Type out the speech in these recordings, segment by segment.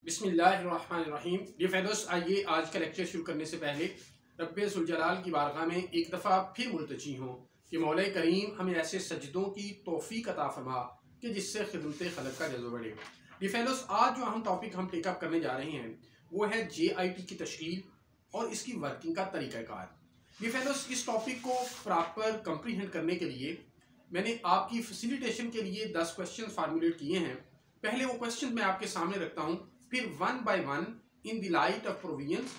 बिस्मिल्लाहिर्रहमानिर्रहीम। Dear fellows, आइए आज का लेक्चर शुरू करने से पहले रब्बे जुल जलाल की बारगाह में एक दफ़ा फिर मुल्तजी हों कि मौला करीम हमें ऐसे सजदों की तौफीक अता फरमा कि जिससे खिदमत खलक का जज़्बा बढ़े। डियर फेलोस, आज जो हम टॉपिक हम टेकअप करने जा रहे हैं वो है JIT की तश्कील और इसकी वर्किंग का तरीक़ाकार। डियर फेलोस, इस टॉपिक को प्रॉपर कंप्रीहेंड करने के लिए मैंने आपकी फैसिलिटेशन के लिए 10 क्वेश्चन फार्मूलेट किए हैं। पहले वो क्वेश्चन मैं आपके सामने रखता हूँ, फिर one by one in the light of provisions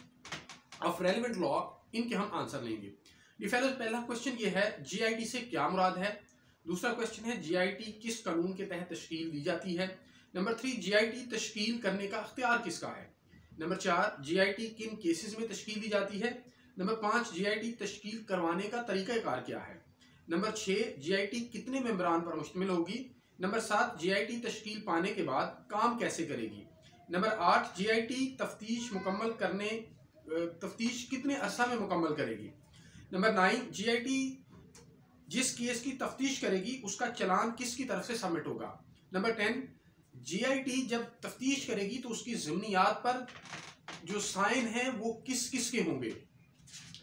of relevant law इनके हम आंसर लेंगे। डिफेंस पहला क्वेश्चन ये है, JIT से क्या मुराद है। दूसरा क्वेश्चन है, JIT किस कानून के तहत तश्कील दी जाती है। नंबर 3, JIT तश्कील करने का अख्तियार किसका है। नंबर 4, JIT किन केसेस में तश्कील दी जाती है। नंबर 5, JIT तश्कील करवाने का तरीक़ाकार क्या है। नंबर 6, JIT कितने मेंबरान पर मुश्तमिल होगी। नंबर 7, JIT तश्कील पाने के बाद काम कैसे करेगी। नंबर 8, JIT तफ्तीश कितने अरसा में मुकम्मल करेगी। नंबर 9, JIT जिस केस की तफ्तीश करेगी उसका चलान किसकी तरफ से सबमिट होगा। नंबर 10, JIT जब तफ्तीश करेगी तो उसकी ज़िम्नियात पर जो साइन है वो किस किस के होंगे।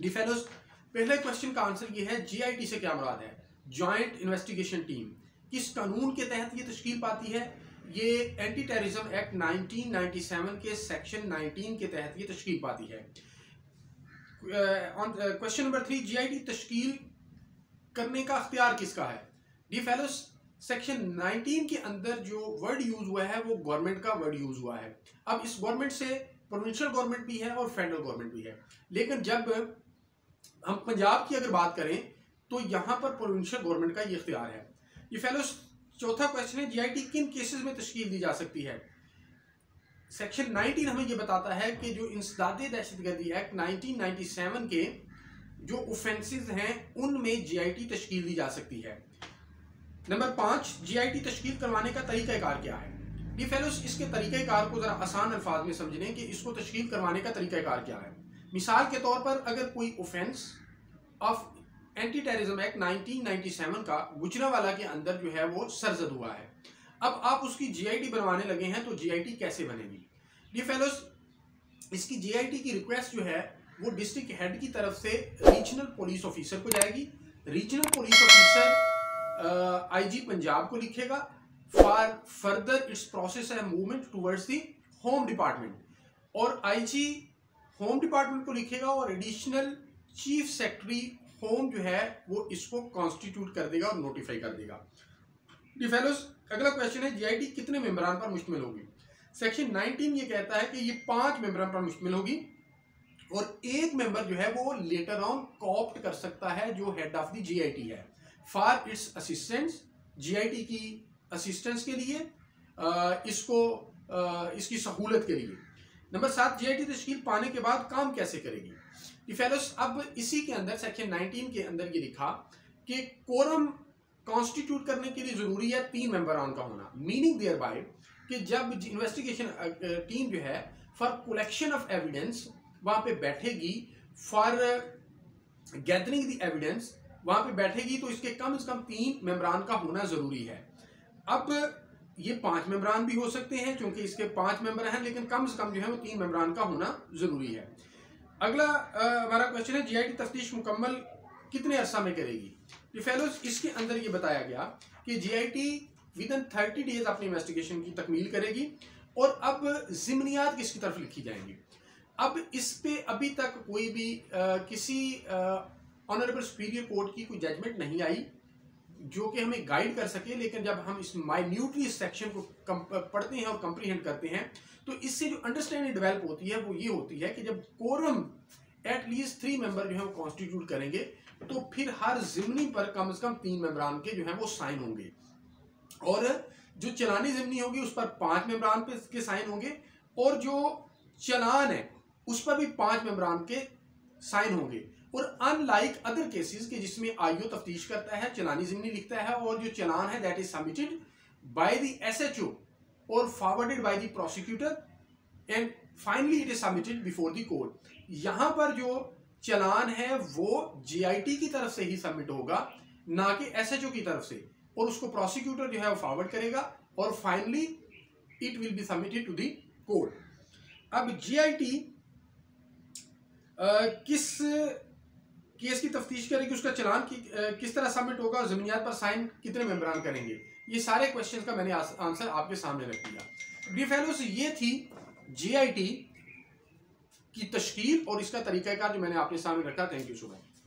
डिफेलोस, पहले क्वेश्चन का आंसर ये है, JIT से क्या मुराद है। जॉइंट इन्वेस्टिगेशन टीम किस कानून के तहत ये तश्कील पाती है। ये एंटी टेररिज्म एक्ट 1997 के सेक्शन 19 के तहत ये तश्कील पाती है। क्वेश्चन नंबर 3, JIT तश्कील करने का अख्तियार किसका है। डी फेलोस, सेक्शन 19 के अंदर जो वर्ड यूज हुआ है वो गवर्नमेंट का वर्ड यूज हुआ है। अब इस गवर्नमेंट से प्रोविंशियल गवर्नमेंट भी है और फेडरल गवर्नमेंट भी है, लेकिन जब हम पंजाब की अगर बात करें तो यहाँ पर प्रोविंशियल गवर्नमेंट का ये इख्तियार है। ये फेलोस, चौथा क्वेश्चन है, JIT किन केसेस में तश्कील दी जा सकती है। सेक्शन 19 हमें ये बताता है कि जो इंसदादे दहशतगर्दी एक्ट 1997 के जो ऑफेंसेस हैं उनमें JIT तश्कील दी जा सकती है। नंबर 5, JIT तश्कील करवाने का तरीक़ाकार क्या है। ये फेलोस, इसके तरीक़ाकार को ज़रा आसान अल्फाज में समझने कि इसको तश्कील करवाने का तरीक़ाकार क्या है। मिसाल के तौर पर अगर कोई offence of anti terrorism act 1997 का गुजरांवाला के अंदर जो है वो सरजद हुआ है, अब आप उसकी JIT बनवाने लगे हैं तो JIT कैसे बनेगी। डियर फेलोस, इसकी JIT की रिक्वेस्ट जो है वो डिस्ट्रिक्ट हेड की तरफ से रीजनल पुलिस ऑफिसर को जाएगी। Regional police officer IG Punjab को लिखेगा for further it's process and movement towards the home department, और IG होम डिपार्टमेंट को लिखेगा और एडिशनल चीफ सेक्रेटरी होम जो है वो इसको कॉन्स्टिट्यूट कर देगा और नोटिफाई कर देगा। फेलोस, अगला क्वेश्चन है, JIT कितने मेंबरान पर मुश्तमिल होगी। सेक्शन 19 ये कहता है कि ये 5 मेंबरान पर मुश्तमिल होगी और एक मेंबर जो है वो लेटर ऑन कॉप्ट कर सकता है जो हेड ऑफ द JIT है फॉर इट्स असिस्टेंस, JIT की असिस्टेंस के लिए, इसकी सहूलत के लिए। नंबर 7, JIT तश्कील पाने के बाद काम कैसे करेगी। फेलोस, अब इसी के अंदर सेक्शन 19 के अंदर ये लिखा कि कोरम कॉन्स्टिट्यूट करने के लिए जरूरी है 3 मेंबरान का होना, मीनिंग देयर बाय कि जब इन्वेस्टिगेशन टीम जो है फॉर कलेक्शन ऑफ एविडेंस वहां पे बैठेगी, फॉर गैदरिंग द एविडेंस वहां पे बैठेगी, तो इसके कम से कम 3 मेंबरान का होना जरूरी है। अब ये 5 मेंबरान भी हो सकते हैं क्योंकि इसके 5 मेंबर हैं, लेकिन कम से कम जो है वो 3 मेंबरान का होना जरूरी है। अगला हमारा क्वेश्चन है, JIT तफ्तीश मुकम्मल कितने अरसा में करेगी। फेलोस, इसके अंदर ये बताया गया कि JIT विदिन 30 डेज अपनी इन्वेस्टिगेशन की तकमील करेगी और अब ज़िम्नियात किसकी तरफ लिखी जाएंगी। अब इस पे अभी तक कोई भी किसी ऑनरेबल सुपीरियर कोर्ट की कोई जजमेंट नहीं आई जो कि हमें गाइड कर सके, लेकिन जब हम इस माइन्यूटली इस सेक्शन को पढ़ते हैं और कंप्रीहेंड करते हैं तो इससे जो अंडरस्टैंडिंग डेवलप होती है वो ये होती है कि जब कोरम एटलीस्ट 3 मेंबर जो है वो कॉन्स्टिट्यूट करेंगे तो फिर हर जिमनी पर कम से कम 3 मेंबरान के जो है वो साइन होंगे, और जो चलानी जिमनी होगी उस पर 5 मेंबरान पे के साइन होंगे, और जो चलान है उस पर भी 5 मेंबरान के साइन होंगे। और अनलाइक अदर केसेस के जिसमें IO तफ्तीश करता है, चलानी जिमनी लिखता है, और जो चलान है that is submitted by the SHO और forwarded by the prosecutor and finally it is submitted before the court. यहां पर जो चलान है वो JIT की तरफ से ही सबमिट होगा, ना कि SHO की तरफ से, और उसको प्रोसिक्यूटर जो है वो फॉरवर्ड करेगा और finally it will be submitted to the court. अब GIT किस केस की तफ्तीश करेगी, उसका चालान किस तरह सबमिट होगा और ज़मीनियात पर साइन कितने मेंबरान करेंगे, ये सारे क्वेश्चन का मैंने आंसर आपके सामने रख दिया। डियर फेलोस, ये थी GIT की तश्कील और इसका तरीकाकार जो मैंने आपके सामने रखा। Thank you so much.